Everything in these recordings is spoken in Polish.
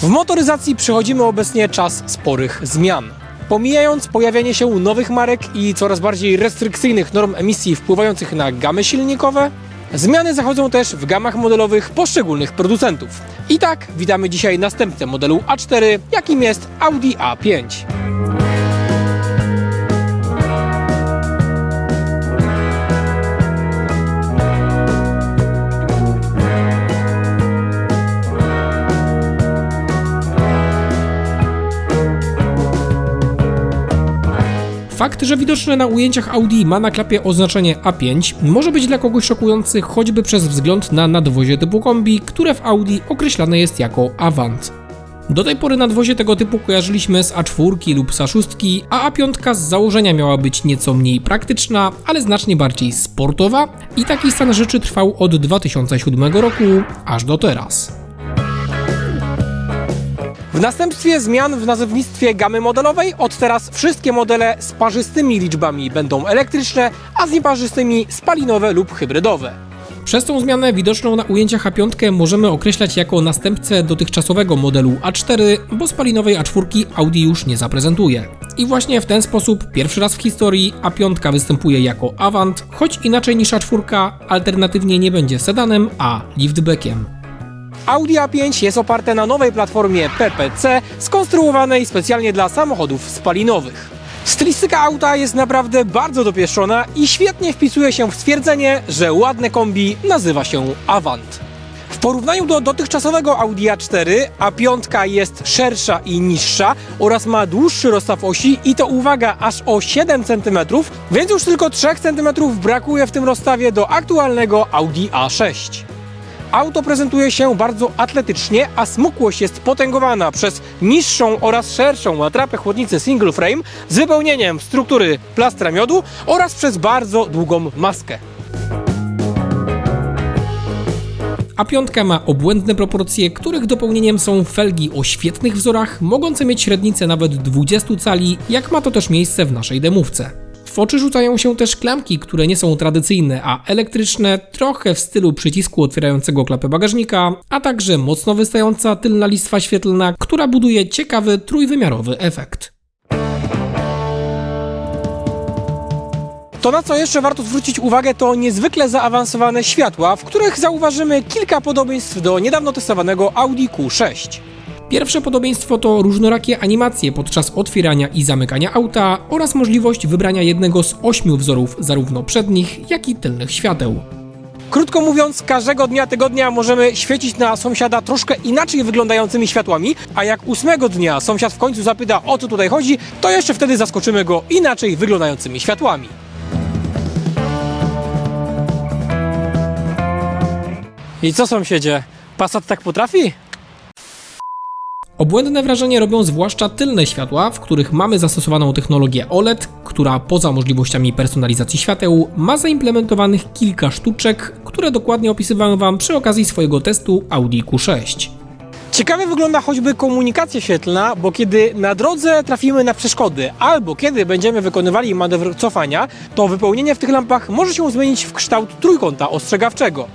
W motoryzacji przechodzimy obecnie czas sporych zmian. Pomijając pojawianie się nowych marek i coraz bardziej restrykcyjnych norm emisji wpływających na gamy silnikowe, zmiany zachodzą też w gamach modelowych poszczególnych producentów. I tak witamy dzisiaj następcę modelu A4, jakim jest Audi A5. Fakt, że widoczne na ujęciach Audi ma na klapie oznaczenie A5, może być dla kogoś szokujący choćby przez wzgląd na nadwozie typu kombi, które w Audi określane jest jako Avant. Do tej pory nadwozie tego typu kojarzyliśmy z A4 lub z A6, a A5 z założenia miała być nieco mniej praktyczna, ale znacznie bardziej sportowa i taki stan rzeczy trwał od 2007 roku aż do teraz. W następstwie zmian w nazewnictwie gamy modelowej od teraz wszystkie modele z parzystymi liczbami będą elektryczne, a z nieparzystymi spalinowe lub hybrydowe. Przez tą zmianę widoczną na ujęciach A5 możemy określać jako następcę dotychczasowego modelu A4, bo spalinowej A4 Audi już nie zaprezentuje. I właśnie w ten sposób pierwszy raz w historii A5 występuje jako Avant, choć inaczej niż A4, alternatywnie nie będzie sedanem, a liftbackiem. Audi A5 jest oparte na nowej platformie PPC, skonstruowanej specjalnie dla samochodów spalinowych. Stylistyka auta jest naprawdę bardzo dopieszczona i świetnie wpisuje się w stwierdzenie, że ładne kombi nazywa się Avant. W porównaniu do dotychczasowego Audi A4, A5 jest szersza i niższa oraz ma dłuższy rozstaw osi i to uwaga, aż o 7 cm, więc już tylko 3 cm brakuje w tym rozstawie do aktualnego Audi A6. Auto prezentuje się bardzo atletycznie, a smukłość jest potęgowana przez niższą oraz szerszą atrapę chłodnicy single frame z wypełnieniem struktury plastra miodu oraz przez bardzo długą maskę. A5 ma obłędne proporcje, których dopełnieniem są felgi o świetnych wzorach, mogące mieć średnicę nawet 20 cali, jak ma to też miejsce w naszej demówce. W oczy rzucają się też klamki, które nie są tradycyjne, a elektryczne, trochę w stylu przycisku otwierającego klapę bagażnika, a także mocno wystająca tylna listwa świetlna, która buduje ciekawy, trójwymiarowy efekt. To, na co jeszcze warto zwrócić uwagę, to niezwykle zaawansowane światła, w których zauważymy kilka podobieństw do niedawno testowanego Audi Q6. Pierwsze podobieństwo to różnorakie animacje podczas otwierania i zamykania auta oraz możliwość wybrania jednego z 8 wzorów zarówno przednich, jak i tylnych świateł. Krótko mówiąc, każdego dnia tygodnia możemy świecić na sąsiada troszkę inaczej wyglądającymi światłami, a jak 8 dnia sąsiad w końcu zapyta, o co tutaj chodzi, to jeszcze wtedy zaskoczymy go inaczej wyglądającymi światłami. I co, sąsiedzie? Passat tak potrafi? Obłędne wrażenie robią zwłaszcza tylne światła, w których mamy zastosowaną technologię OLED, która poza możliwościami personalizacji świateł ma zaimplementowanych kilka sztuczek, które dokładnie opisywałem Wam przy okazji swojego testu Audi Q6. Ciekawie wygląda choćby komunikacja świetlna, bo kiedy na drodze trafimy na przeszkody albo kiedy będziemy wykonywali manewr cofania, to wypełnienie w tych lampach może się zmienić w kształt trójkąta ostrzegawczego.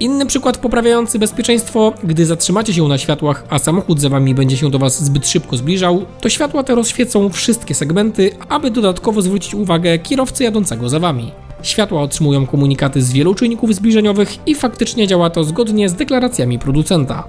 Inny przykład poprawiający bezpieczeństwo, gdy zatrzymacie się na światłach, a samochód za Wami będzie się do Was zbyt szybko zbliżał, to światła te rozświecą wszystkie segmenty, aby dodatkowo zwrócić uwagę kierowcy jadącego za Wami. Światła otrzymują komunikaty z wielu czynników zbliżeniowych i faktycznie działa to zgodnie z deklaracjami producenta.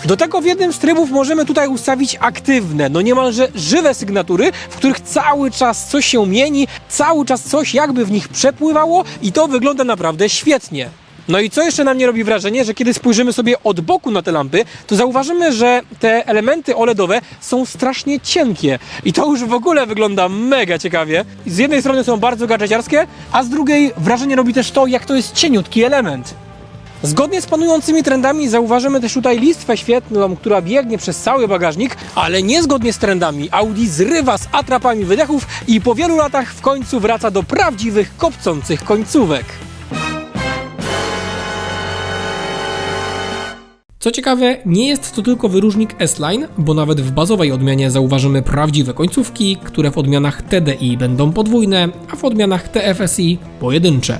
Do tego w jednym z trybów możemy tutaj ustawić aktywne, no niemalże żywe sygnatury, w których cały czas coś się mieni, cały czas coś jakby w nich przepływało i to wygląda naprawdę świetnie. No i co jeszcze na mnie robi wrażenie, że kiedy spojrzymy sobie od boku na te lampy, to zauważymy, że te elementy OLEDowe są strasznie cienkie. I to już w ogóle wygląda mega ciekawie. Z jednej strony są bardzo gadżeciarskie, a z drugiej wrażenie robi też to, jak to jest cieniutki element. Zgodnie z panującymi trendami zauważymy też tutaj listwę świetlną, która biegnie przez cały bagażnik, ale niezgodnie z trendami Audi zrywa z atrapami wydechów i po wielu latach w końcu wraca do prawdziwych kopcących końcówek. Co ciekawe, nie jest to tylko wyróżnik S-Line, bo nawet w bazowej odmianie zauważymy prawdziwe końcówki, które w odmianach TDI będą podwójne, a w odmianach TFSI pojedyncze.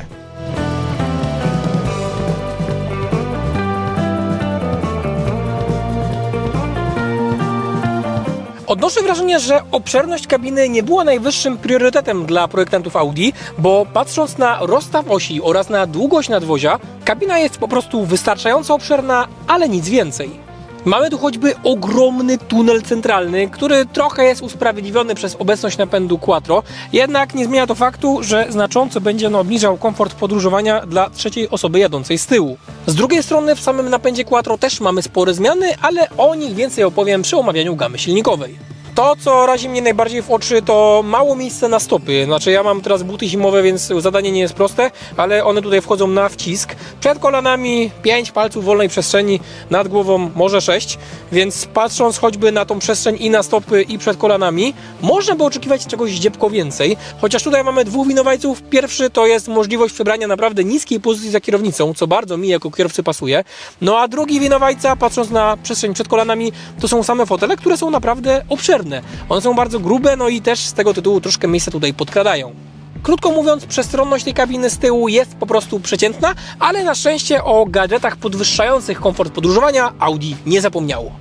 Odnoszę wrażenie, że obszerność kabiny nie była najwyższym priorytetem dla projektantów Audi, bo patrząc na rozstaw osi oraz na długość nadwozia, kabina jest po prostu wystarczająco obszerna, ale nic więcej. Mamy tu choćby ogromny tunel centralny, który trochę jest usprawiedliwiony przez obecność napędu Quattro, jednak nie zmienia to faktu, że znacząco będzie on obniżał komfort podróżowania dla trzeciej osoby jadącej z tyłu. Z drugiej strony w samym napędzie Quattro też mamy spore zmiany, ale o nich więcej opowiem przy omawianiu gamy silnikowej. To, co razi mnie najbardziej w oczy, to mało miejsca na stopy. Znaczy, ja mam teraz buty zimowe, więc zadanie nie jest proste, ale one tutaj wchodzą na wcisk. Przed kolanami 5 palców wolnej przestrzeni, nad głową może 6, więc patrząc choćby na tą przestrzeń i na stopy, i przed kolanami, można by oczekiwać czegoś zdziepko więcej. Chociaż tutaj mamy dwóch winowajców. Pierwszy to jest możliwość wybrania naprawdę niskiej pozycji za kierownicą, co bardzo mi jako kierowcy pasuje. No a drugi winowajca, patrząc na przestrzeń przed kolanami, to są same fotele, które są naprawdę obszerne. One są bardzo grube, no i też z tego tytułu troszkę miejsca tutaj podkradają. Krótko mówiąc, przestronność tej kabiny z tyłu jest po prostu przeciętna, ale na szczęście o gadżetach podwyższających komfort podróżowania Audi nie zapomniało.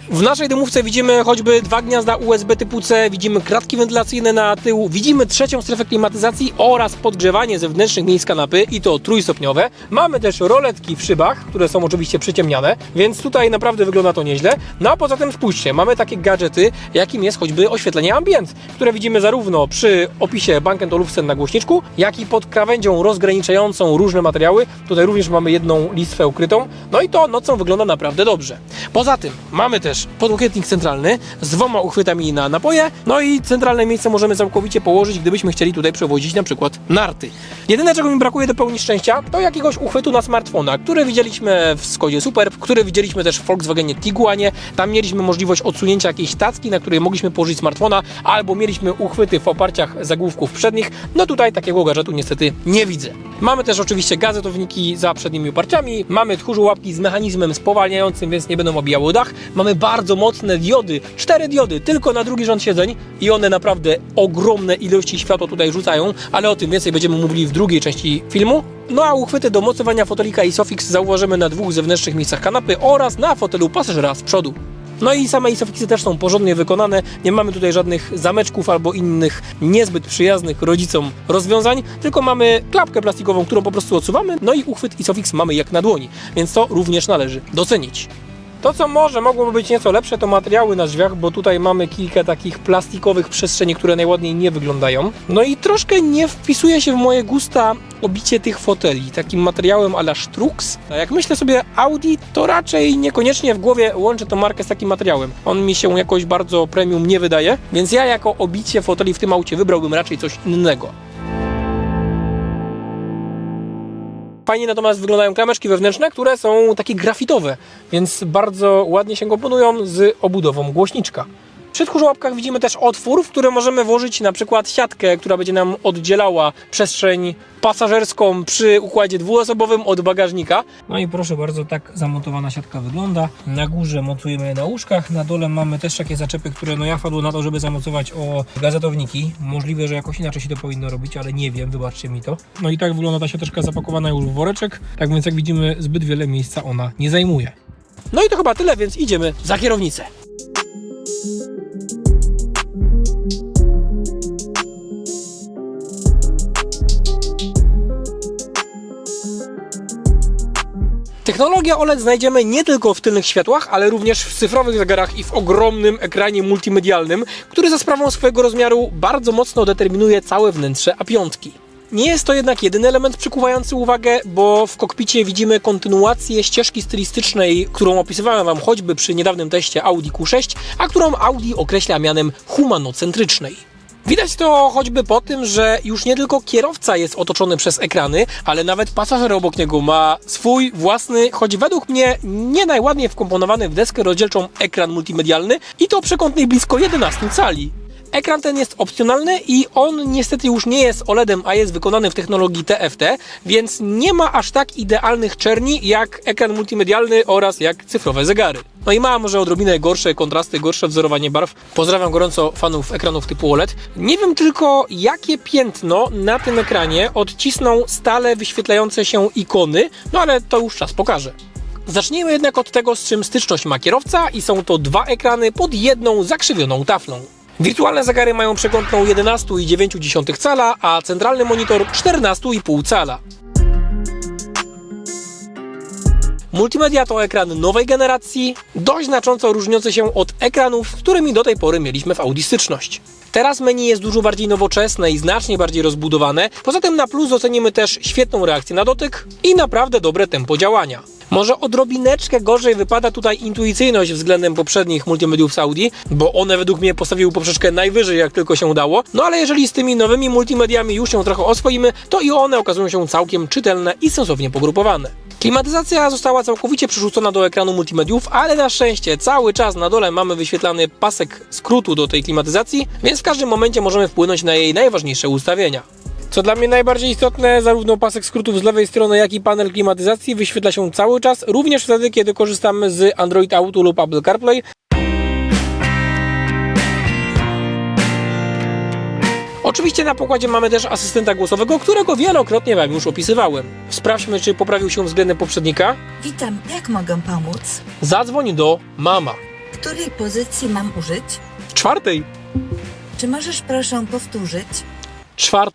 W naszej dymówce widzimy choćby 2 gniazda USB typu C, widzimy kratki wentylacyjne na tył, widzimy trzecią strefę klimatyzacji oraz podgrzewanie zewnętrznych miejsc kanapy i to trójstopniowe. Mamy też roletki w szybach, które są oczywiście przyciemniane, więc tutaj naprawdę wygląda to nieźle. No a poza tym spójrzcie, mamy takie gadżety, jakim jest choćby oświetlenie ambient, które widzimy zarówno przy opisie Bang & Olufsen na głośniczku, jak i pod krawędzią rozgraniczającą różne materiały. Tutaj również mamy jedną listwę ukrytą, no i to nocą wygląda naprawdę dobrze. Poza tym mamy też podłokietnik centralny z 2 uchwytami na napoje, no i centralne miejsce możemy całkowicie położyć, gdybyśmy chcieli tutaj przewozić na przykład narty. Jedyne, czego mi brakuje do pełni szczęścia, to jakiegoś uchwytu na smartfona, który widzieliśmy w Skodzie Superb, który widzieliśmy też w Volkswagenie Tiguanie. Tam mieliśmy możliwość odsunięcia jakiejś tacki, na której mogliśmy położyć smartfona, albo mieliśmy uchwyty w oparciach zagłówków przednich. No tutaj takiego gadżetu niestety nie widzę. Mamy też oczywiście gazetowniki za przednimi oparciami, mamy tchórze łapki z mechanizmem spowalniającym, więc nie będą obijały dach. Mamy bardzo mocne diody, 4 diody tylko na drugi rząd siedzeń i one naprawdę ogromne ilości światła tutaj rzucają, ale o tym więcej będziemy mówili w drugiej części filmu. No a uchwyty do mocowania fotelika ISOFIX zauważymy na 2 zewnętrznych miejscach kanapy oraz na fotelu pasażera z przodu. No i same ISOFIXy też są porządnie wykonane, nie mamy tutaj żadnych zameczków albo innych niezbyt przyjaznych rodzicom rozwiązań, tylko mamy klapkę plastikową, którą po prostu odsuwamy, no i uchwyt ISOFIX mamy jak na dłoni, więc to również należy docenić. To, co może mogłoby być nieco lepsze, to materiały na drzwiach, bo tutaj mamy kilka takich plastikowych przestrzeni, które najładniej nie wyglądają. No i troszkę nie wpisuje się w moje gusta obicie tych foteli takim materiałem à la Strux. A jak myślę sobie Audi, to raczej niekoniecznie w głowie łączę tę markę z takim materiałem. On mi się jakoś bardzo premium nie wydaje, więc ja jako obicie foteli w tym aucie wybrałbym raczej coś innego. Fajnie natomiast wyglądają klameczki wewnętrzne, które są takie grafitowe, więc bardzo ładnie się komponują z obudową głośniczka. Przy tchórzołapkach widzimy też otwór, w który możemy włożyć na przykład siatkę, która będzie nam oddzielała przestrzeń pasażerską przy układzie dwuosobowym od bagażnika. No i proszę bardzo, tak zamontowana siatka wygląda. Na górze montujemy je na łóżkach, na dole mamy też takie zaczepy, które no ja wpadło na to, żeby zamocować o gazetowniki. Możliwe, że jakoś inaczej się to powinno robić, ale nie wiem, wybaczcie mi to. No i tak wygląda ta siateczka zapakowana już w woreczek, tak więc jak widzimy zbyt wiele miejsca ona nie zajmuje. No i to chyba tyle, więc idziemy za kierownicę. Technologię OLED znajdziemy nie tylko w tylnych światłach, ale również w cyfrowych zegarach i w ogromnym ekranie multimedialnym, który za sprawą swojego rozmiaru bardzo mocno determinuje całe wnętrze A5. Nie jest to jednak jedyny element przykuwający uwagę, bo w kokpicie widzimy kontynuację ścieżki stylistycznej, którą opisywałem Wam choćby przy niedawnym teście Audi Q6, a którą Audi określa mianem humanocentrycznej. Widać to choćby po tym, że już nie tylko kierowca jest otoczony przez ekrany, ale nawet pasażer obok niego ma swój własny, choć według mnie nie najładniej wkomponowany w deskę rozdzielczą ekran multimedialny i to przekątnej blisko 11 cali. Ekran ten jest opcjonalny i on niestety już nie jest OLED-em, a jest wykonany w technologii TFT, więc nie ma aż tak idealnych czerni jak ekran multimedialny oraz jak cyfrowe zegary. No i ma może odrobinę gorsze kontrasty, gorsze wzorowanie barw. Pozdrawiam gorąco fanów ekranów typu OLED. Nie wiem tylko, jakie piętno na tym ekranie odcisną stale wyświetlające się ikony, no ale to już czas pokaże. Zacznijmy jednak od tego, z czym styczność ma kierowca i są to dwa ekrany pod jedną zakrzywioną taflą. Wirtualne zegary mają przekątną 11,9 cala, a centralny monitor 14,5 cala. Multimedia to ekran nowej generacji, dość znacząco różniący się od ekranów, z którymi do tej pory mieliśmy w Audi styczność. Teraz menu jest dużo bardziej nowoczesne i znacznie bardziej rozbudowane, poza tym na plus ocenimy też świetną reakcję na dotyk i naprawdę dobre tempo działania. Może odrobineczkę gorzej wypada tutaj intuicyjność względem poprzednich multimediów z Audi, bo one według mnie postawiły poprzeczkę najwyżej jak tylko się dało, no ale jeżeli z tymi nowymi multimediami już się trochę oswoimy, to i one okazują się całkiem czytelne i sensownie pogrupowane. Klimatyzacja została całkowicie przerzucona do ekranu multimediów, ale na szczęście cały czas na dole mamy wyświetlany pasek skrótu do tej klimatyzacji, więc w każdym momencie możemy wpłynąć na jej najważniejsze ustawienia. Co dla mnie najbardziej istotne, zarówno pasek skrótów z lewej strony, jak i panel klimatyzacji wyświetla się cały czas, również wtedy, kiedy korzystamy z Android Auto lub Apple CarPlay. Oczywiście na pokładzie mamy też asystenta głosowego, którego wielokrotnie Wam już opisywałem. Sprawdźmy, czy poprawił się względem poprzednika. Witam, jak mogę pomóc? Zadzwoń do mama. Której pozycji mam użyć? 4. Czy możesz proszę powtórzyć? 4.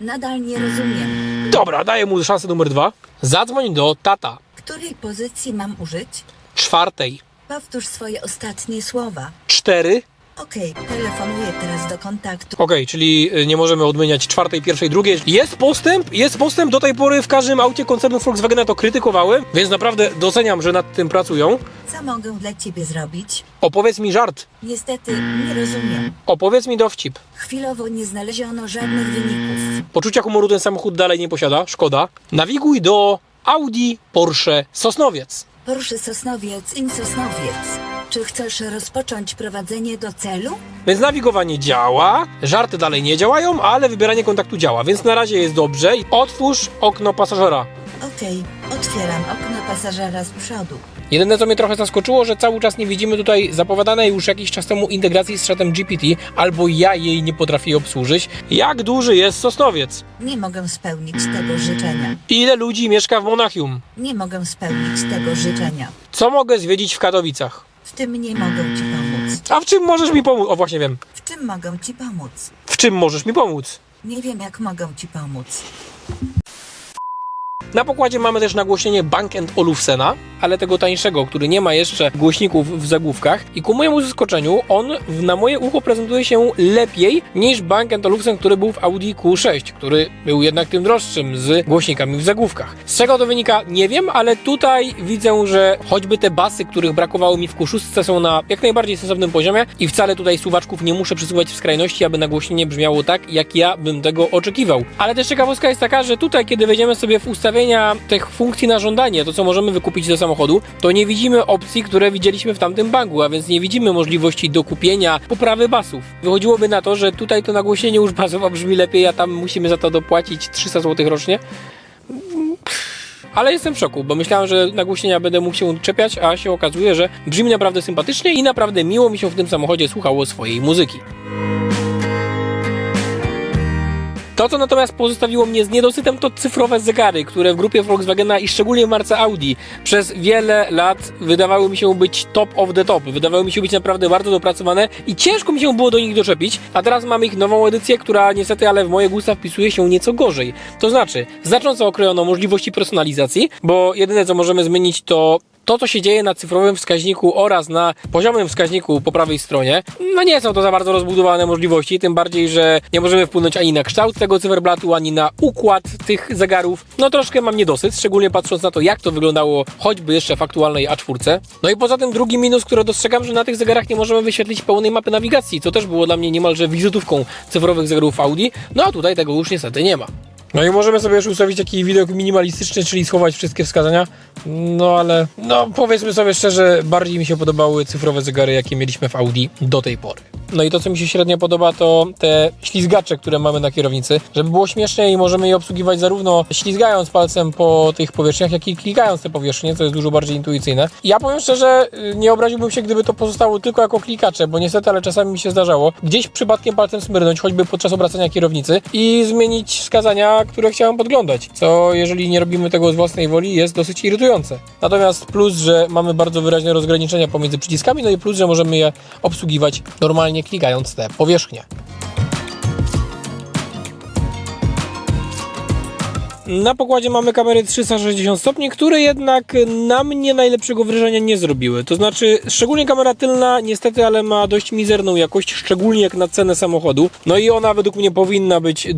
Nadal nie rozumiem. Dobra, daję mu szansę numer 2. Zadzwoń do tata. Której pozycji mam użyć? 4. Powtórz swoje ostatnie słowa. 4. Okej, telefonuję teraz do kontaktu. Okej, czyli nie możemy odmieniać 4., 1., 2. Jest postęp, do tej pory w każdym aucie koncernu Volkswagena to krytykowałem, więc naprawdę doceniam, że nad tym pracują. Co mogę dla ciebie zrobić? Opowiedz mi żart, Niestety nie rozumiem. opowiedz mi dowcip. Chwilowo nie znaleziono żadnych wyników. Poczucia humoru ten samochód dalej nie posiada, szkoda. Nawiguj do Audi Porsche Sosnowiec. Porsche Sosnowiec in Sosnowiec. Czy chcesz rozpocząć prowadzenie do celu? Więc nawigowanie działa, żarty dalej nie działają, ale wybieranie kontaktu działa, więc na razie jest dobrze. Otwórz okno pasażera. Okej, otwieram okno pasażera z przodu. Jedyne, co mnie trochę zaskoczyło, że cały czas nie widzimy tutaj zapowiadanej już jakiś czas temu integracji z czatem GPT, albo ja jej nie potrafię obsłużyć. Jak duży jest Sosnowiec? Nie mogę spełnić tego życzenia. Ile ludzi mieszka w Monachium? Nie mogę spełnić tego życzenia. Co mogę zwiedzić w Katowicach? W tym nie mogę ci pomóc. A w czym możesz mi pomóc? O, właśnie wiem. W czym mogę ci pomóc? W czym możesz mi pomóc? Nie wiem, jak mogę ci pomóc. Na pokładzie mamy też nagłośnienie Bang & Olufsena, ale tego tańszego, który nie ma jeszcze głośników w zagłówkach. I ku mojemu zaskoczeniu on na moje ucho prezentuje się lepiej niż Bang & Olufsen, który był w Audi Q6, który był jednak tym droższym z głośnikami w zagłówkach. Z czego to wynika? Nie wiem, ale tutaj widzę, że choćby te basy, których brakowało mi w Q6, są na jak najbardziej sensownym poziomie i wcale tutaj suwaczków nie muszę przesuwać w skrajności, aby nagłośnienie brzmiało tak, jak ja bym tego oczekiwał. Ale też ciekawostka jest taka, że tutaj, kiedy wejdziemy sobie w ustawienia tych funkcji na żądanie, to co możemy wykupić do samochodu, to nie widzimy opcji, które widzieliśmy w tamtym bangu, a więc nie widzimy możliwości dokupienia, poprawy basów. Wychodziłoby na to, że tutaj to nagłośnienie już basowo brzmi lepiej, a tam musimy za to dopłacić 300 zł rocznie. Ale jestem w szoku, bo myślałem, że nagłośnienia będę mógł się czepiać, a się okazuje, że brzmi naprawdę sympatycznie i naprawdę miło mi się w tym samochodzie słuchało swojej muzyki. To, co natomiast pozostawiło mnie z niedosytem, to cyfrowe zegary, które w grupie Volkswagena i szczególnie w marce Audi przez wiele lat wydawały mi się być top of the top. Wydawały mi się być naprawdę bardzo dopracowane i ciężko mi się było do nich doczepić, a teraz mamy ich nową edycję, która niestety, ale w moje gusta wpisuje się nieco gorzej. To znaczy, znacząco okrojono możliwości personalizacji, bo jedyne, co możemy zmienić, to co się dzieje na cyfrowym wskaźniku oraz na poziomym wskaźniku po prawej stronie. No nie są to za bardzo rozbudowane możliwości, tym bardziej, że nie możemy wpłynąć ani na kształt tego cyferblatu, ani na układ tych zegarów. No troszkę mam niedosyt, szczególnie patrząc na to, jak to wyglądało choćby jeszcze w aktualnej A4. No i poza tym drugi minus, który dostrzegam, że na tych zegarach nie możemy wyświetlić pełnej mapy nawigacji, co też było dla mnie niemalże wizytówką cyfrowych zegarów Audi. No a tutaj tego już niestety nie ma. No i możemy sobie już ustawić taki widok minimalistyczny, czyli schować wszystkie wskazania. No ale, powiedzmy sobie szczerze, bardziej mi się podobały cyfrowe zegary, jakie mieliśmy w Audi do tej pory. No i to, co mi się średnio podoba, to te ślizgacze, które mamy na kierownicy. Żeby było śmieszniej, możemy je obsługiwać zarówno ślizgając palcem po tych powierzchniach, jak i klikając te powierzchnie, co jest dużo bardziej intuicyjne. Ja powiem szczerze, nie obraziłbym się, gdyby to pozostało tylko jako klikacze, bo niestety, ale czasami mi się zdarzało gdzieś przypadkiem palcem smyrnąć, choćby podczas obracania kierownicy i zmienić wskazania, które chciałem podglądać, co jeżeli nie robimy tego z własnej woli, jest dosyć irytujące. Natomiast plus, że mamy bardzo wyraźne rozgraniczenia pomiędzy przyciskami, no i plus, że możemy je obsługiwać normalnie klikając te powierzchnie. Na pokładzie mamy kamery 360 stopni, które jednak na mnie najlepszego wrażenia nie zrobiły. To znaczy, szczególnie kamera tylna niestety, ale ma dość mizerną jakość, szczególnie jak na cenę samochodu. No i ona według mnie powinna być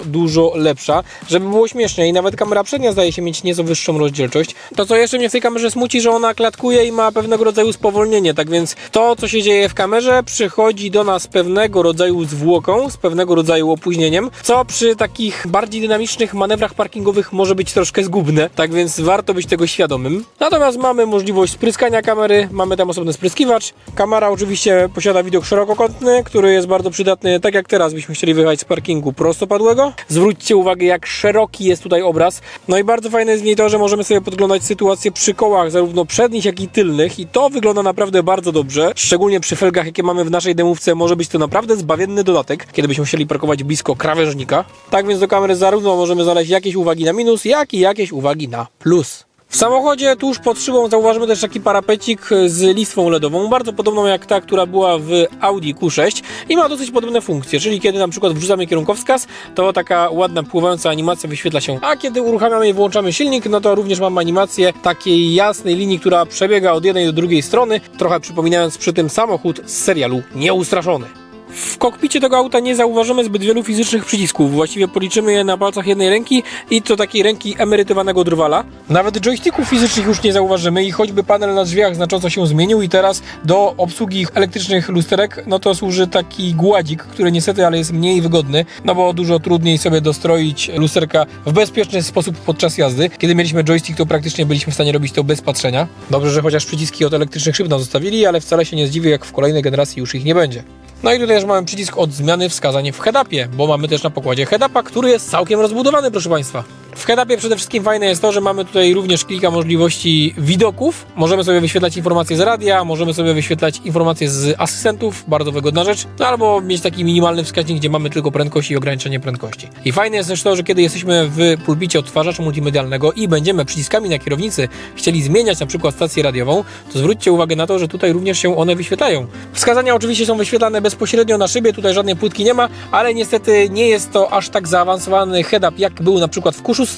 dużo lepsza, żeby było śmieszniej. Nawet kamera przednia zdaje się mieć nieco wyższą rozdzielczość. To, co jeszcze mnie w tej kamerze smuci, że ona klatkuje i ma pewnego rodzaju spowolnienie. Tak więc to, co się dzieje w kamerze, przychodzi do nas pewnego rodzaju zwłoką, z pewnego rodzaju opóźnieniem, co przy takich bardziej dynamicznych manewrach parkingowych może być troszkę zgubne, tak więc warto być tego świadomym. Natomiast mamy możliwość spryskania kamery, mamy tam osobny spryskiwacz. Kamera oczywiście posiada widok szerokokątny, który jest bardzo przydatny, tak jak teraz byśmy chcieli wyjechać z parkingu prostopadłego. Zwróćcie uwagę, jak szeroki jest tutaj obraz. No i bardzo fajne jest w niej to, że możemy sobie podglądać sytuację przy kołach, zarówno przednich, jak i tylnych, i to wygląda naprawdę bardzo dobrze, szczególnie przy felgach, jakie mamy w naszej demówce. Może być to naprawdę zbawienny dodatek, kiedy byśmy chcieli parkować blisko krawężnika. Tak więc do kamery zarówno możemy znaleźć jakieś uwagi na minus, jak i jakieś uwagi na plus. W samochodzie tuż pod szybą zauważymy też taki parapecik z listwą LEDową, bardzo podobną jak ta, która była w Audi Q6 i ma dosyć podobne funkcje, czyli kiedy na przykład wrzucamy kierunkowskaz, to taka ładna pływająca animacja wyświetla się, a kiedy uruchamiamy i włączamy silnik, no to również mamy animację takiej jasnej linii, która przebiega od jednej do drugiej strony, trochę przypominając przy tym samochód z serialu Nieustraszony. W kokpicie tego auta nie zauważymy zbyt wielu fizycznych przycisków, właściwie policzymy je na palcach jednej ręki i to takiej ręki emerytowanego drwala. Nawet joysticków fizycznych już nie zauważymy i choćby panel na drzwiach znacząco się zmienił i teraz do obsługi elektrycznych lusterek, no to służy taki gładzik, który niestety, ale jest mniej wygodny, no bo dużo trudniej sobie dostroić lusterka w bezpieczny sposób podczas jazdy. Kiedy mieliśmy joystick, to praktycznie byliśmy w stanie robić to bez patrzenia. Dobrze, że chociaż przyciski od elektrycznych szyb nam zostawili, ale wcale się nie zdziwię, jak w kolejnej generacji już ich nie będzie. No i tutaj też mamy przycisk od zmiany wskazań w head-upie, bo mamy też na pokładzie head-upa, który jest całkiem rozbudowany, proszę Państwa. W head-upie przede wszystkim fajne jest to, że mamy tutaj również kilka możliwości widoków. Możemy sobie wyświetlać informacje z radia, możemy sobie wyświetlać informacje z asystentów, bardzo wygodna rzecz, no albo mieć taki minimalny wskaźnik, gdzie mamy tylko prędkość i ograniczenie prędkości. I fajne jest też to, że kiedy jesteśmy w pulpicie odtwarzacza multimedialnego i będziemy przyciskami na kierownicy chcieli zmieniać na przykład stację radiową, to zwróćcie uwagę na to, że tutaj również się one wyświetlają. Wskazania oczywiście są wyświetlane bezpośrednio na szybie, tutaj żadnej płytki nie ma, ale niestety nie jest to aż tak zaawansowany head-up, jak był na przykład w Q6.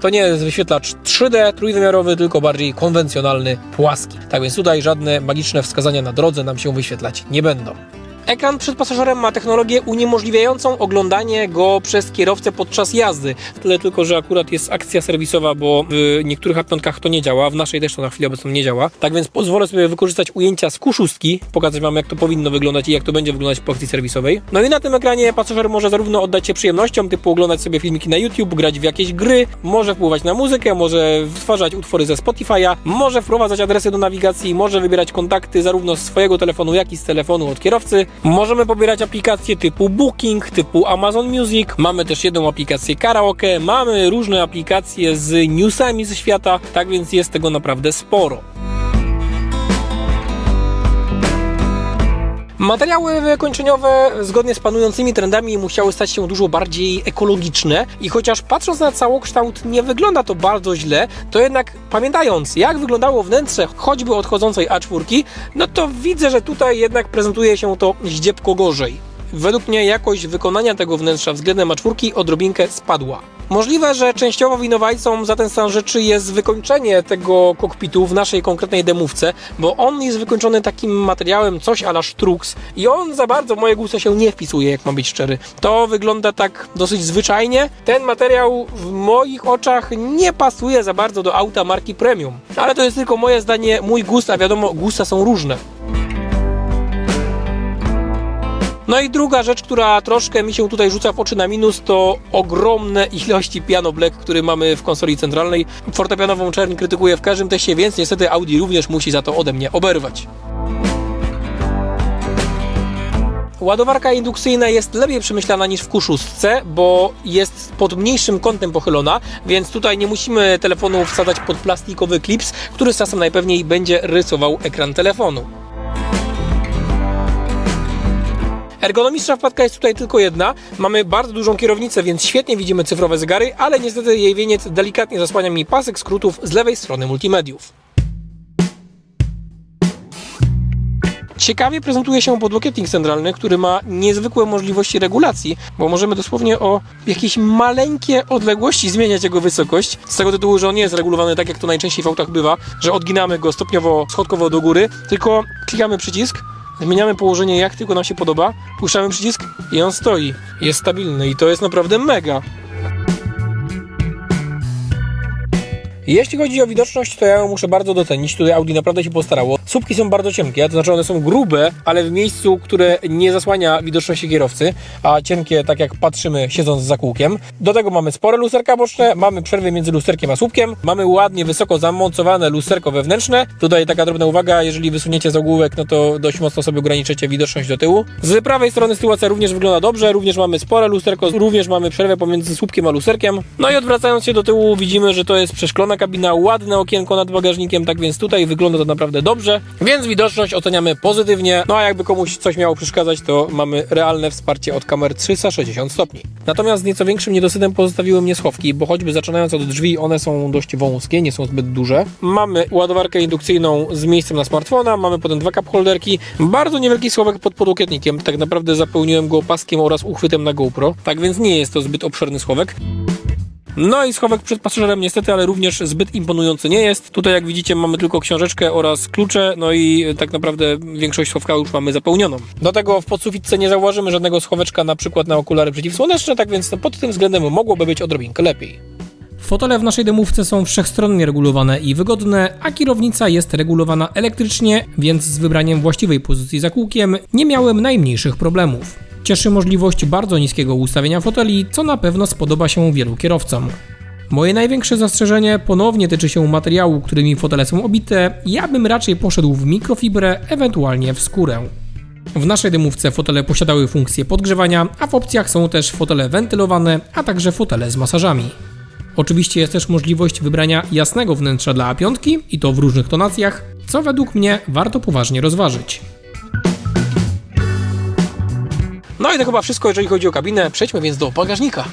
To nie jest wyświetlacz 3D, trójwymiarowy, tylko bardziej konwencjonalny, płaski. Tak więc tutaj żadne magiczne wskazania na drodze nam się wyświetlać nie będą. Ekran przed pasażerem ma technologię uniemożliwiającą oglądanie go przez kierowcę podczas jazdy. Tyle tylko, że akurat jest akcja serwisowa, bo w niektórych apionkach to nie działa, w naszej też to na chwilę obecną nie działa. Tak więc pozwolę sobie wykorzystać ujęcia z Q6, pokazać Wam, jak to powinno wyglądać i jak to będzie wyglądać po akcji serwisowej. No i na tym ekranie pasażer może zarówno oddać się przyjemnościom, typu oglądać sobie filmiki na YouTube, grać w jakieś gry, może wpływać na muzykę, może stwarzać utwory ze Spotify'a, może wprowadzać adresy do nawigacji, może wybierać kontakty zarówno z swojego telefonu, jak i z telefonu od kierowcy. Możemy pobierać aplikacje typu Booking, typu Amazon Music, mamy też jedną aplikację karaoke, mamy różne aplikacje z newsami ze świata, tak więc jest tego naprawdę sporo. Materiały wykończeniowe zgodnie z panującymi trendami musiały stać się dużo bardziej ekologiczne i chociaż patrząc na całokształt nie wygląda to bardzo źle, to jednak pamiętając, jak wyglądało wnętrze choćby odchodzącej A4, no to widzę, że tutaj jednak prezentuje się to zdziepko gorzej. Według mnie jakość wykonania tego wnętrza względem A4 odrobinkę spadła. Możliwe, że częściowo winowajcą za ten stan rzeczy jest wykończenie tego kokpitu w naszej konkretnej demówce, bo on jest wykończony takim materiałem coś a la Strux i on za bardzo w moje gusta się nie wpisuje, jak mam być szczery. To wygląda tak dosyć zwyczajnie. Ten materiał w moich oczach nie pasuje za bardzo do auta marki premium. Ale to jest tylko moje zdanie, mój gust, a wiadomo, gusta są różne. No i druga rzecz, która troszkę mi się tutaj rzuca w oczy na minus, to ogromne ilości piano black, który mamy w konsoli centralnej. Fortepianową czerń krytykuję w każdym teście, więc niestety Audi również musi za to ode mnie oberwać. Ładowarka indukcyjna jest lepiej przemyślana niż w Q6, bo jest pod mniejszym kątem pochylona, więc tutaj nie musimy telefonu wsadzać pod plastikowy klips, który z czasem najpewniej będzie rysował ekran telefonu. Ergonomiczna wpadka jest tutaj tylko jedna. Mamy bardzo dużą kierownicę, więc świetnie widzimy cyfrowe zegary, ale niestety jej wieniec delikatnie zasłania mi pasek skrótów z lewej strony multimediów. Ciekawie prezentuje się podłokietnik centralny, który ma niezwykłe możliwości regulacji, bo możemy dosłownie o jakieś maleńkie odległości zmieniać jego wysokość, z tego tytułu, że on nie jest regulowany tak jak to najczęściej w autach bywa, że odginamy go stopniowo, schodkowo do góry, tylko klikamy przycisk, zmieniamy położenie jak tylko nam się podoba, puszczamy przycisk i on stoi. Jest stabilny i to jest naprawdę mega. Jeśli chodzi o widoczność, to ja ją muszę bardzo docenić. Tutaj Audi naprawdę się postarało. Słupki są bardzo cienkie, to znaczy one są grube, ale w miejscu, które nie zasłania widoczności kierowcy, a cienkie, tak jak patrzymy siedząc za kółkiem. Do tego mamy spore lusterka boczne, mamy przerwy między lusterkiem a słupkiem, mamy ładnie wysoko zamontowane lusterko wewnętrzne. Tutaj taka drobna uwaga, jeżeli wysuniecie zagłówek, no to dość mocno sobie ograniczycie widoczność do tyłu. Z prawej strony sytuacja również wygląda dobrze, również mamy spore lusterko, również mamy przerwę pomiędzy słupkiem a lusterkiem. No i odwracając się do tyłu, widzimy, że to jest przeszklona kabina, ładne okienko nad bagażnikiem, tak więc tutaj wygląda to naprawdę dobrze, więc widoczność oceniamy pozytywnie, no a jakby komuś coś miało przeszkadzać, to mamy realne wsparcie od kamer 360 stopni. Natomiast z nieco większym niedosytem pozostawiły mnie schowki, bo choćby zaczynając od drzwi, one są dość wąskie, nie są zbyt duże. Mamy ładowarkę indukcyjną z miejscem na smartfona, mamy potem dwa cup holderki, bardzo niewielki schowek pod podłokietnikiem, tak naprawdę zapełniłem go paskiem oraz uchwytem na GoPro, tak więc nie jest to zbyt obszerny schowek. No i schowek przed pasażerem niestety, ale również zbyt imponujący nie jest. Tutaj jak widzicie mamy tylko książeczkę oraz klucze, no i tak naprawdę większość schowka już mamy zapełnioną. Do tego w podsufitce nie zauważymy żadnego schoweczka na przykład na okulary przeciwsłoneczne, tak więc pod tym względem mogłoby być odrobinkę lepiej. Fotele w naszej demówce są wszechstronnie regulowane i wygodne, a kierownica jest regulowana elektrycznie, więc z wybraniem właściwej pozycji za kółkiem nie miałem najmniejszych problemów. Cieszy możliwość bardzo niskiego ustawienia foteli, co na pewno spodoba się wielu kierowcom. Moje największe zastrzeżenie ponownie tyczy się materiału, którymi fotele są obite. Ja bym raczej poszedł w mikrofibrę, ewentualnie w skórę. W naszej demówce fotele posiadały funkcję podgrzewania, a w opcjach są też fotele wentylowane, a także fotele z masażami. Oczywiście jest też możliwość wybrania jasnego wnętrza dla A5 i to w różnych tonacjach, co według mnie warto poważnie rozważyć. No i to chyba wszystko, jeżeli chodzi o kabinę. Przejdźmy więc do bagażnika.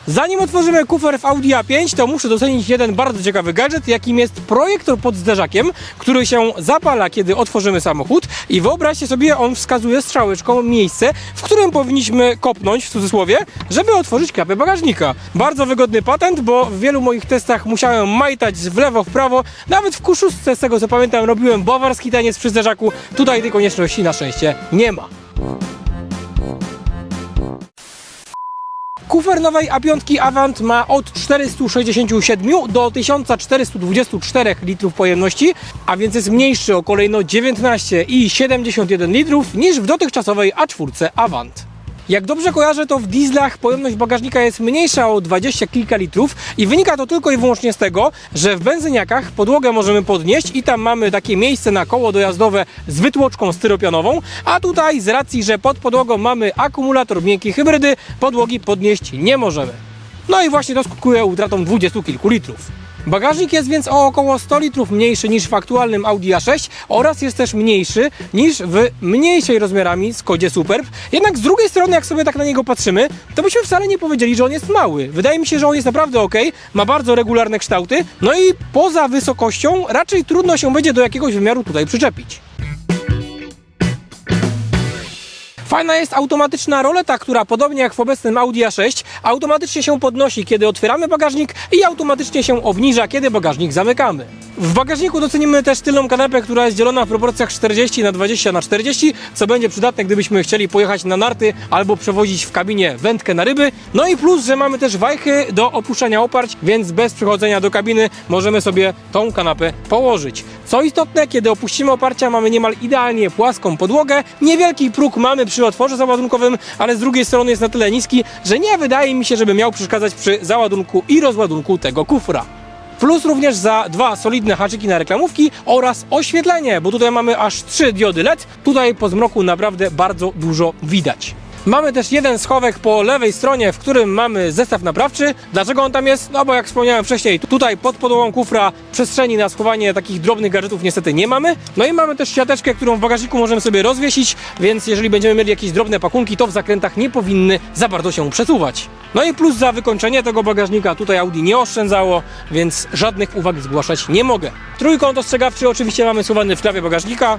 Zanim otworzymy kufer w Audi A5, to muszę docenić jeden bardzo ciekawy gadżet, jakim jest projektor pod zderzakiem, który się zapala, kiedy otworzymy samochód i wyobraźcie sobie, on wskazuje strzałeczką miejsce, w którym powinniśmy kopnąć, w cudzysłowie, żeby otworzyć klapę bagażnika. Bardzo wygodny patent, bo w wielu moich testach musiałem majtać w lewo, w prawo, nawet w Q6, z tego co pamiętam, robiłem bawarski taniec przy zderzaku, tutaj tej konieczności na szczęście nie ma. Kufer nowej A5 Avant ma od 467 do 1424 litrów pojemności, a więc jest mniejszy o kolejno 19,71 litrów niż w dotychczasowej A4 Avant. Jak dobrze kojarzę, to w dieslach pojemność bagażnika jest mniejsza o 20 kilka litrów i wynika to tylko i wyłącznie z tego, że w benzyniakach podłogę możemy podnieść i tam mamy takie miejsce na koło dojazdowe z wytłoczką styropianową, a tutaj z racji, że pod podłogą mamy akumulator miękkiej hybrydy, podłogi podnieść nie możemy. No i właśnie to skutkuje utratą 20 kilku litrów. Bagażnik jest więc o około 100 litrów mniejszy niż w aktualnym Audi A6 oraz jest też mniejszy niż w mniejszej rozmiarami Skodzie Superb. Jednak z drugiej strony, jak sobie tak na niego patrzymy, to byśmy wcale nie powiedzieli, że on jest mały. Wydaje mi się, że on jest naprawdę ok, ma bardzo regularne kształty, no i poza wysokością raczej trudno się będzie do jakiegoś wymiaru tutaj przyczepić. Fajna jest automatyczna roleta, która podobnie jak w obecnym Audi A6 automatycznie się podnosi, kiedy otwieramy bagażnik i automatycznie się obniża, kiedy bagażnik zamykamy. W bagażniku docenimy też tylną kanapę, która jest dzielona w proporcjach 40/20/40, co będzie przydatne, gdybyśmy chcieli pojechać na narty albo przewozić w kabinie wędkę na ryby. No i plus, że mamy też wajchy do opuszczania oparć, więc bez przychodzenia do kabiny możemy sobie tą kanapę położyć. Co istotne, kiedy opuścimy oparcia, mamy niemal idealnie płaską podłogę. Niewielki próg mamy przy otworze załadunkowym, ale z drugiej strony jest na tyle niski, że nie wydaje mi się, żeby miał przeszkadzać przy załadunku i rozładunku tego kufra. plus również za 2 solidne haczyki na reklamówki oraz oświetlenie, bo tutaj mamy aż 3 diody LED. Tutaj po zmroku naprawdę bardzo dużo widać. Mamy też jeden schowek po lewej stronie, w którym mamy zestaw naprawczy. Dlaczego on tam jest? No bo jak wspomniałem wcześniej, tutaj pod podłogą kufra przestrzeni na schowanie takich drobnych gadżetów niestety nie mamy. No i mamy też siateczkę, którą w bagażniku możemy sobie rozwiesić, więc jeżeli będziemy mieli jakieś drobne pakunki, to w zakrętach nie powinny za bardzo się przesuwać. No i plus za wykończenie tego bagażnika tutaj Audi nie oszczędzało, więc żadnych uwag zgłaszać nie mogę. Trójkąt ostrzegawczy oczywiście mamy schowany w klawie bagażnika.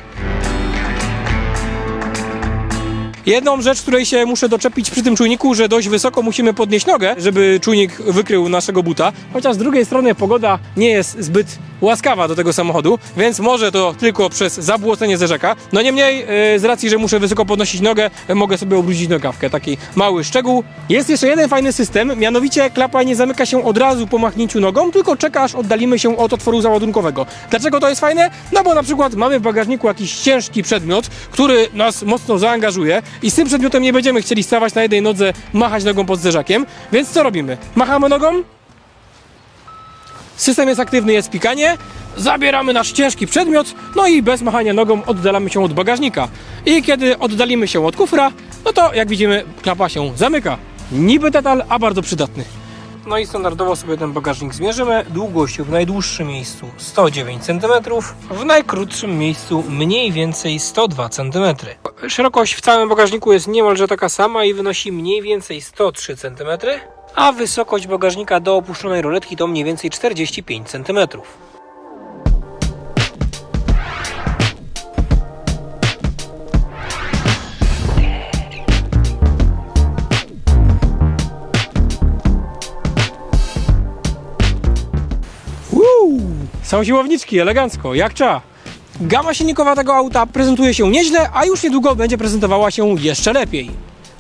Jedną rzecz, której się muszę doczepić przy tym czujniku, że dość wysoko musimy podnieść nogę, żeby czujnik wykrył naszego buta. Chociaż z drugiej strony pogoda nie jest zbyt łaskawa do tego samochodu, więc może to tylko przez zabłocenie zerzaka. No niemniej, z racji, że muszę wysoko podnosić nogę, mogę sobie obrócić nogawkę. Taki mały szczegół. Jest jeszcze jeden fajny system, mianowicie klapa nie zamyka się od razu po machnięciu nogą, tylko czeka, aż oddalimy się od otworu załadunkowego. Dlaczego to jest fajne? No bo na przykład mamy w bagażniku jakiś ciężki przedmiot, który nas mocno zaangażuje i z tym przedmiotem nie będziemy chcieli stawać na jednej nodze, machać nogą pod zderzakiem, więc co robimy? Machamy nogą, system jest aktywny, jest pikanie, zabieramy nasz ciężki przedmiot, no i bez machania nogą oddalamy się od bagażnika. I kiedy oddalimy się od kufra, no to jak widzimy, klapa się zamyka. Niby detal, a bardzo przydatny. No i standardowo sobie ten bagażnik zmierzymy. Długość w najdłuższym miejscu 109 cm, w najkrótszym miejscu mniej więcej 102 cm. Szerokość w całym bagażniku jest niemalże taka sama i wynosi mniej więcej 103 cm, a wysokość bagażnika do opuszczonej roletki to mniej więcej 45 cm. Są siłowniczki, elegancko, jak trzeba. Gama silnikowa tego auta prezentuje się nieźle, a już niedługo będzie prezentowała się jeszcze lepiej.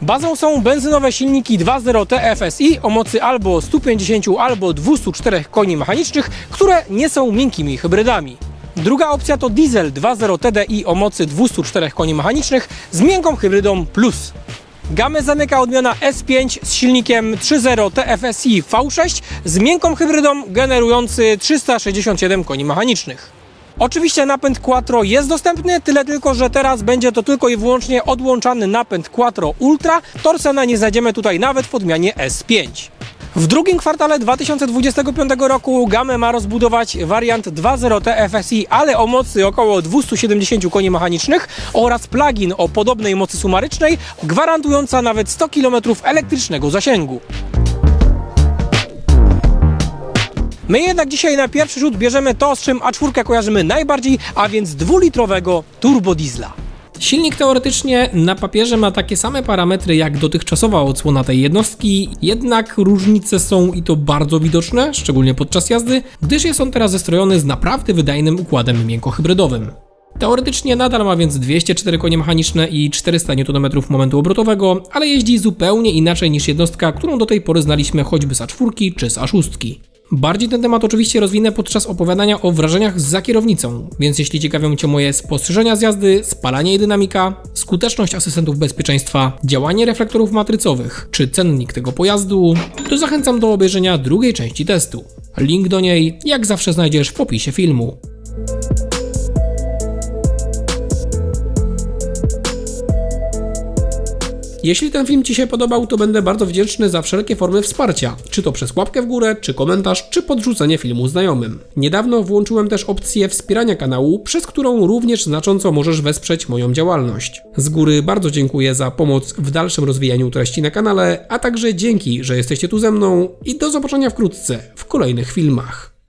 Bazą są benzynowe silniki 2.0 TFSI o mocy albo 150 albo 204 koni mechanicznych, które nie są miękkimi hybrydami. Druga opcja to diesel 2.0 TDI o mocy 204 koni mechanicznych z miękką hybrydą Plus. Gamę zamyka odmiana S5 z silnikiem 3.0 TFSI V6 z miękką hybrydą generujący 367 koni mechanicznych. Oczywiście napęd Quattro jest dostępny, tyle tylko, że teraz będzie to tylko i wyłącznie odłączany napęd Quattro Ultra. Torsena nie znajdziemy tutaj nawet w odmianie S5. W drugim kwartale 2025 roku Gamę ma rozbudować wariant 2.0 TFSI, ale o mocy około 270 koni mechanicznych oraz plug-in o podobnej mocy sumarycznej, gwarantująca nawet 100 km elektrycznego zasięgu. My jednak dzisiaj na pierwszy rzut bierzemy to, z czym A4 kojarzymy najbardziej, a więc dwulitrowego turbodiesla. Silnik teoretycznie na papierze ma takie same parametry jak dotychczasowa odsłona tej jednostki, jednak różnice są i to bardzo widoczne, szczególnie podczas jazdy, gdyż jest on teraz zestrojony z naprawdę wydajnym układem miękkohybrydowym. Teoretycznie nadal ma więc 204 konie mechaniczne i 400 Nm momentu obrotowego, ale jeździ zupełnie inaczej niż jednostka, którą do tej pory znaliśmy choćby z A4 czy z A6. Bardziej ten temat oczywiście rozwinę podczas opowiadania o wrażeniach za kierownicą, więc jeśli ciekawią Cię moje spostrzeżenia z jazdy, spalanie i dynamika, skuteczność asystentów bezpieczeństwa, działanie reflektorów matrycowych czy cennik tego pojazdu, to zachęcam do obejrzenia drugiej części testu. Link do niej jak zawsze znajdziesz w opisie filmu. Jeśli ten film Ci się podobał, to będę bardzo wdzięczny za wszelkie formy wsparcia, czy to przez łapkę w górę, czy komentarz, czy podrzucenie filmu znajomym. Niedawno włączyłem też opcję wspierania kanału, przez którą również znacząco możesz wesprzeć moją działalność. Z góry bardzo dziękuję za pomoc w dalszym rozwijaniu treści na kanale, a także dzięki, że jesteście tu ze mną i do zobaczenia wkrótce w kolejnych filmach.